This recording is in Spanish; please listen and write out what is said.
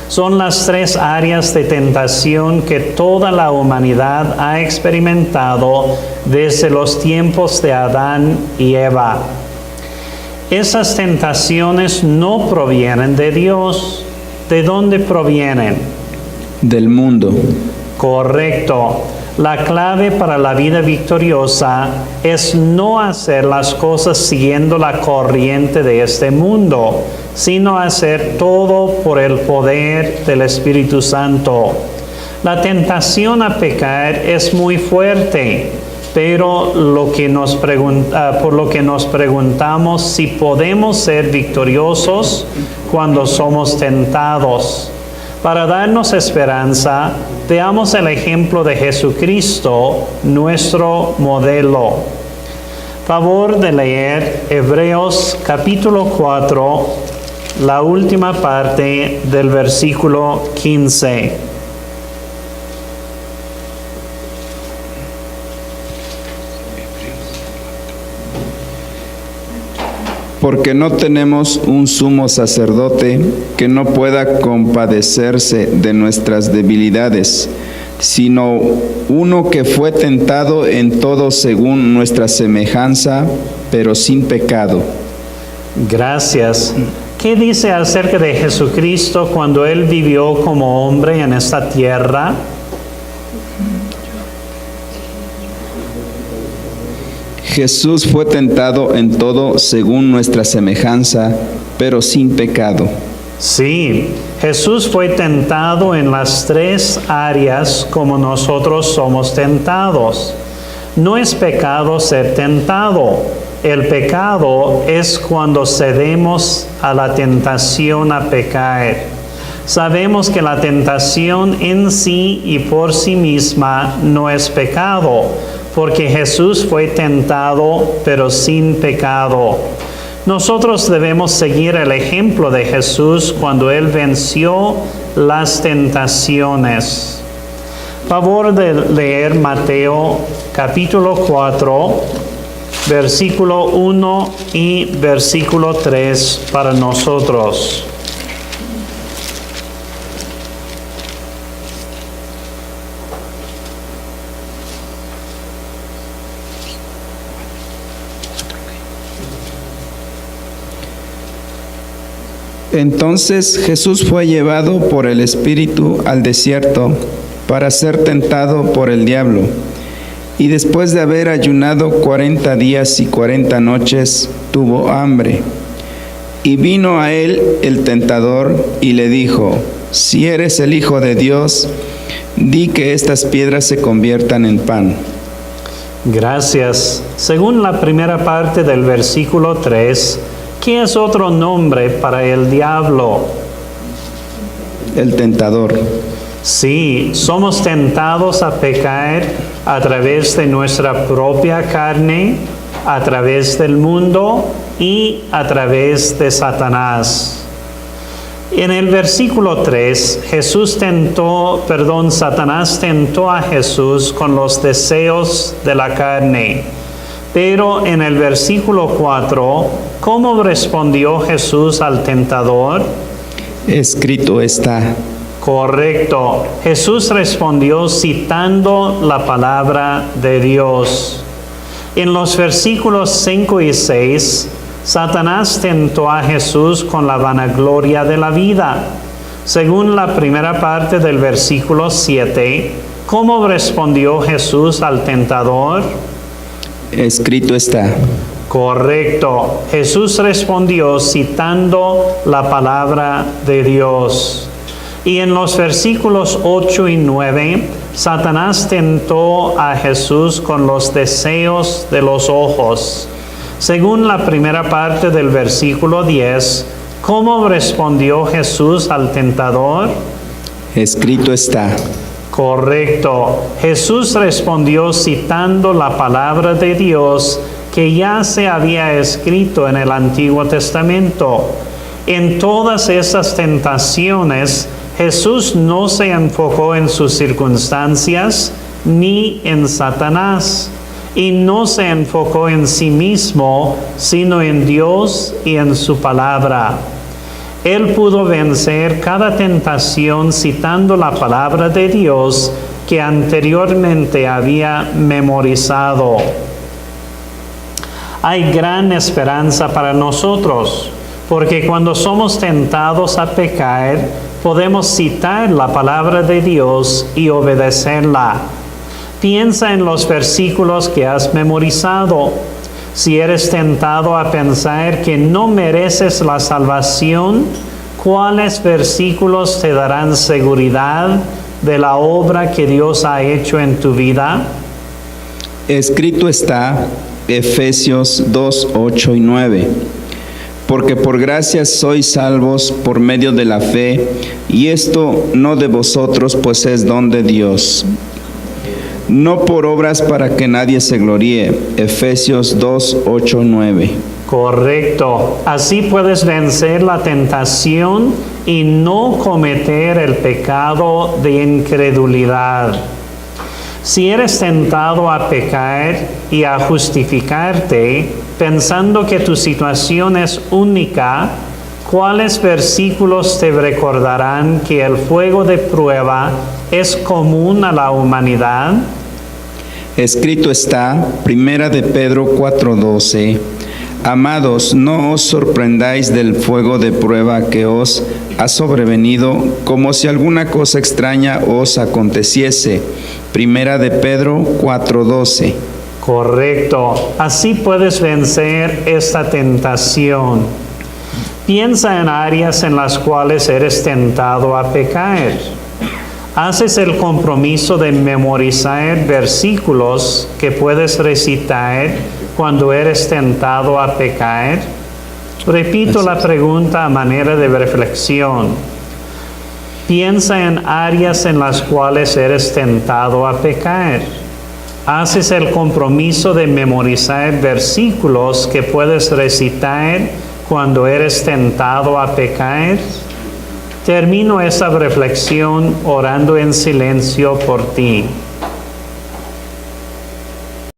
Son las tres áreas de tentación que toda la humanidad ha experimentado desde los tiempos de Adán y Eva. Esas tentaciones no provienen de Dios. ¿De dónde provienen? Del mundo. Correcto. La clave para la vida victoriosa es no hacer las cosas siguiendo la corriente de este mundo, sino hacer todo por el poder del Espíritu Santo. La tentación a pecar es muy fuerte, pero por lo que nos preguntamos si podemos ser victoriosos cuando somos tentados. Para darnos esperanza, veamos el ejemplo de Jesucristo, nuestro modelo. Favor de leer Hebreos capítulo 4, la última parte del versículo 15. Porque no tenemos un sumo sacerdote que no pueda compadecerse de nuestras debilidades, sino uno que fue tentado en todo según nuestra semejanza, pero sin pecado. Gracias. ¿Qué dice acerca de Jesucristo cuando Él vivió como hombre en esta tierra? Jesús fue tentado en todo según nuestra semejanza, pero sin pecado. Sí, Jesús fue tentado en las tres áreas como nosotros somos tentados. No es pecado ser tentado. El pecado es cuando cedemos a la tentación a pecar. Sabemos que la tentación en sí y por sí misma no es pecado, porque Jesús fue tentado, pero sin pecado. Nosotros debemos seguir el ejemplo de Jesús cuando Él venció las tentaciones. Favor de leer Mateo capítulo 4, versículo 1 y versículo 3 para nosotros. Entonces Jesús fue llevado por el Espíritu al desierto para ser tentado por el diablo. Y después de haber ayunado 40 días y 40 noches, tuvo hambre. Y vino a él el tentador y le dijo: si eres el Hijo de Dios, di que estas piedras se conviertan en pan. Gracias. Según la primera parte del versículo 3, ¿qué es otro nombre para el diablo? El tentador. Sí, somos tentados a pecar a través de nuestra propia carne, a través del mundo y a través de Satanás. En el versículo 3, Satanás tentó a Jesús con los deseos de la carne. Pero en el versículo 4, ¿cómo respondió Jesús al tentador? Escrito está. Correcto. Jesús respondió citando la palabra de Dios. En los versículos 5 y 6, Satanás tentó a Jesús con la vanagloria de la vida. Según la primera parte del versículo 7, ¿cómo respondió Jesús al tentador? Escrito está. Correcto. Jesús respondió citando la palabra de Dios. Y en los versículos 8 y 9, Satanás tentó a Jesús con los deseos de los ojos. Según la primera parte del versículo 10, ¿cómo respondió Jesús al tentador? Escrito está. Correcto. Jesús respondió citando la palabra de Dios que ya se había escrito en el Antiguo Testamento. En todas esas tentaciones, Jesús no se enfocó en sus circunstancias ni en Satanás, y no se enfocó en sí mismo, sino en Dios y en su palabra. Él pudo vencer cada tentación citando la palabra de Dios que anteriormente había memorizado. Hay gran esperanza para nosotros, porque cuando somos tentados a pecar, podemos citar la palabra de Dios y obedecerla. Piensa en los versículos que has memorizado. Si eres tentado a pensar que no mereces la salvación, ¿cuáles versículos te darán seguridad de la obra que Dios ha hecho en tu vida? Escrito está Efesios 2, 8 y 9. Porque por gracia sois salvos por medio de la fe, y esto no de vosotros, pues es don de Dios. No por obras para que nadie se gloríe. Efesios 2, 8, 9. Correcto. Así puedes vencer la tentación y no cometer el pecado de incredulidad. Si eres tentado a pecar y a justificarte, pensando que tu situación es única, ¿cuáles versículos te recordarán que el fuego de prueba es común a la humanidad? Escrito está, 1 de Pedro 4:12, amados, no os sorprendáis del fuego de prueba que os ha sobrevenido, como si alguna cosa extraña os aconteciese. 1 de Pedro 4:12. Correcto. Así puedes vencer esta tentación. Piensa en áreas en las cuales eres tentado a pecar. ¿Haces el compromiso de memorizar versículos que puedes recitar cuando eres tentado a pecar? Repito la pregunta a manera de reflexión. Piensa en áreas en las cuales eres tentado a pecar. ¿Haces el compromiso de memorizar versículos que puedes recitar cuando eres tentado a pecar? Termino esta reflexión orando en silencio por ti.